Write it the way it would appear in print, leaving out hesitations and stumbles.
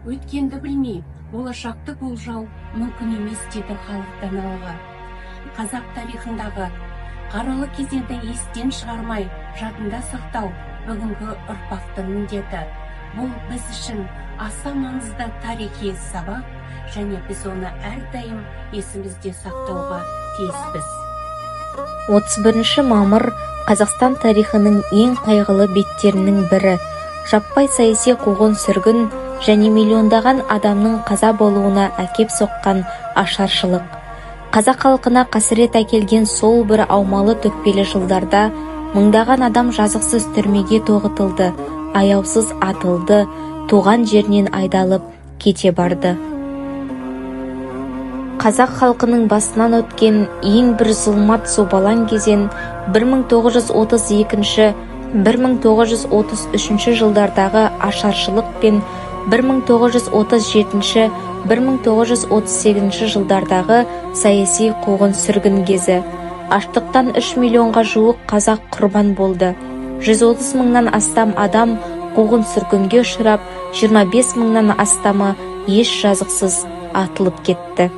Өткенді білмей, болашақты болжау мүмкін емес деді халық даналығы. Қазақ тарихындағы қаралы кезеңді естен шығармай, жадында сақтау бүгінгі ұрпақтың міндеті. Бұл біз үшін аса маңызды тарихи сабақ, және біз оны әрдайым есімізде сақтауға тиіспіз. 31 мамыр Қазақстан тарихының ең қайғылы беттерінің бірі. Жаппай саяси қуғын-сүргін және миллиондаған адамның қаза болуына әкеп соққан ашаршылық. Қазақ халқына қасірет әкелген сол бір аумалы-төкпелі жылдарда мыңдаған адам жазықсыз түрмеге тоғытылды, аяусыз атылды, туған жерінен айдалып кете барды. Қазақ халқының басынан өткен ең бір зұлмат зобалаң кезең 1932-1933 жылдардағы ашаршылық пен 1937-1938 жылдардағы саяси қуғын-сүргін кезі. Аштықтан 3 миллионға жуық қазақ құрбан болды. 130 мыңнан астам адам қуғын-сүргінге ұшырап, 25 мыңнан астамы еш жазықсыз атылып кетті.